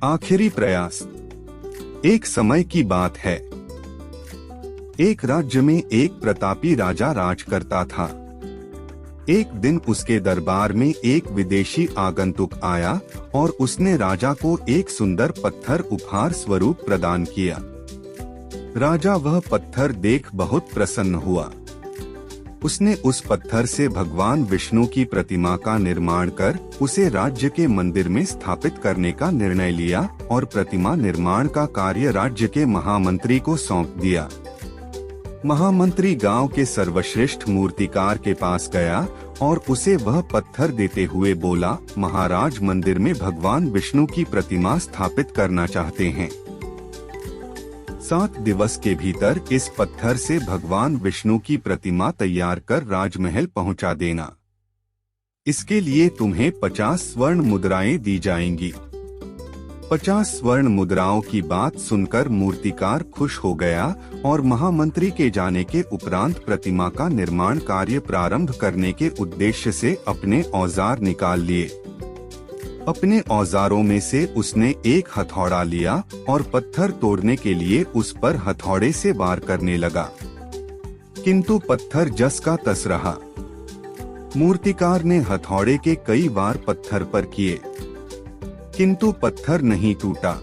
आखिरी प्रयास। एक समय की बात है, एक राज्य में एक प्रतापी राजा राज करता था। एक दिन उसके दरबार में एक विदेशी आगंतुक आया और उसने राजा को एक सुंदर पत्थर उपहार स्वरूप प्रदान किया। राजा वह पत्थर देख बहुत प्रसन्न हुआ। उसने उस पत्थर से भगवान विष्णु की प्रतिमा का निर्माण कर उसे राज्य के मंदिर में स्थापित करने का निर्णय लिया और प्रतिमा निर्माण का कार्य राज्य के महामंत्री को सौंप दिया। महामंत्री गांव के सर्वश्रेष्ठ मूर्तिकार के पास गया और उसे वह पत्थर देते हुए बोला, महाराज मंदिर में भगवान विष्णु की प्रतिमा स्थापित करना चाहते हैं। 7 दिवस के भीतर इस पत्थर से भगवान विष्णु की प्रतिमा तैयार कर राजमहल पहुंचा देना। इसके लिए तुम्हें 50 स्वर्ण मुद्राएं दी जाएंगी। 50 स्वर्ण मुद्राओं की बात सुनकर मूर्तिकार खुश हो गया और महामंत्री के जाने के उपरांत प्रतिमा का निर्माण कार्य प्रारंभ करने के उद्देश्य से अपने औजार निकाल लिए। अपने औजारों में से उसने एक हथौड़ा लिया और पत्थर तोड़ने के लिए उस पर हथौड़े से वार करने लगा, किंतु पत्थर जस का तस रहा। मूर्तिकार ने हथौड़े के कई वार पत्थर पर किए, किंतु पत्थर नहीं टूटा।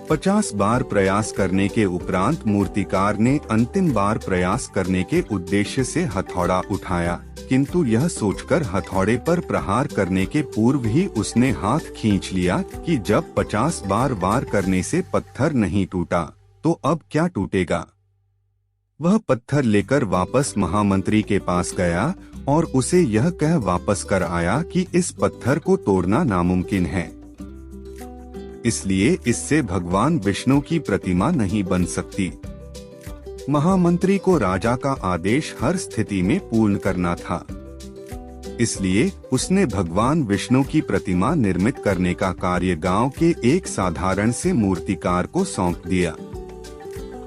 50 बार प्रयास करने के उपरांत मूर्तिकार ने अंतिम बार प्रयास करने के उद्देश्य से हथौड़ा उठाया, किंतु यह सोचकर हथौड़े पर प्रहार करने के पूर्व ही उसने हाथ खींच लिया कि जब 50 बार वार करने से पत्थर नहीं टूटा तो अब क्या टूटेगा। वह पत्थर लेकर वापस महामंत्री के पास गया और उसे यह कह वापस कर आया कि इस पत्थर को तोड़ना नामुमकिन है, इसलिए इससे भगवान विष्णु की प्रतिमा नहीं बन सकती। महामंत्री को राजा का आदेश हर स्थिति में पूर्ण करना था, इसलिए उसने भगवान विष्णु की प्रतिमा निर्मित करने का कार्य गांव के एक साधारण से मूर्तिकार को सौंप दिया।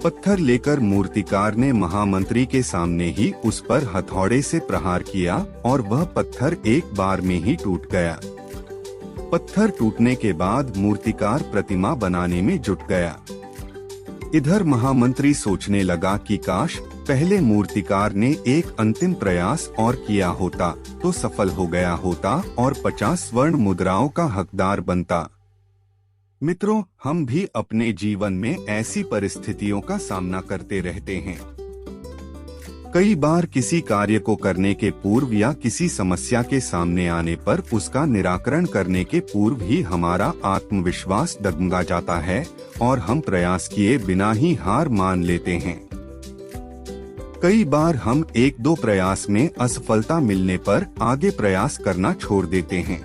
पत्थर लेकर मूर्तिकार ने महामंत्री के सामने ही उस पर हथौड़े से प्रहार किया और वह पत्थर एक बार में ही टूट गया। पत्थर टूटने के बाद मूर्तिकार प्रतिमा बनाने में जुट गया। इधर महामंत्री सोचने लगा कि काश पहले मूर्तिकार ने एक अंतिम प्रयास और किया होता तो सफल हो गया होता और 50 स्वर्ण मुद्राओं का हकदार बनता। मित्रों, हम भी अपने जीवन में ऐसी परिस्थितियों का सामना करते रहते हैं। कई बार किसी कार्य को करने के पूर्व या किसी समस्या के सामने आने पर उसका निराकरण करने के पूर्व ही हमारा आत्मविश्वास डगमगा जाता है और हम प्रयास किए बिना ही हार मान लेते हैं। कई बार हम 1-2 प्रयास में असफलता मिलने पर आगे प्रयास करना छोड़ देते हैं,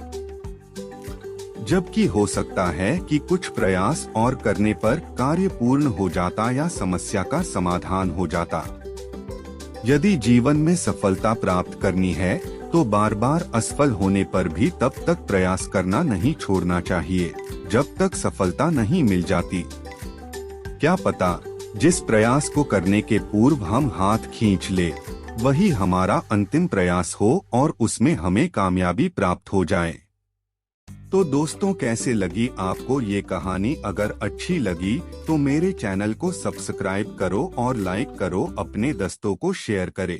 जबकि हो सकता है कि कुछ प्रयास और करने पर कार्य पूर्ण हो जाता या समस्या का समाधान हो जाता। यदि जीवन में सफलता प्राप्त करनी है तो बार बार असफल होने पर भी तब तक प्रयास करना नहीं छोड़ना चाहिए जब तक सफलता नहीं मिल जाती। क्या पता जिस प्रयास को करने के पूर्व हम हाथ खींच ले वही हमारा अंतिम प्रयास हो और उसमें हमें कामयाबी प्राप्त हो जाए। तो दोस्तों, कैसे लगी आपको ये कहानी? अगर अच्छी लगी तो मेरे चैनल को सब्सक्राइब करो और लाइक करो, अपने दोस्तों को शेयर करें।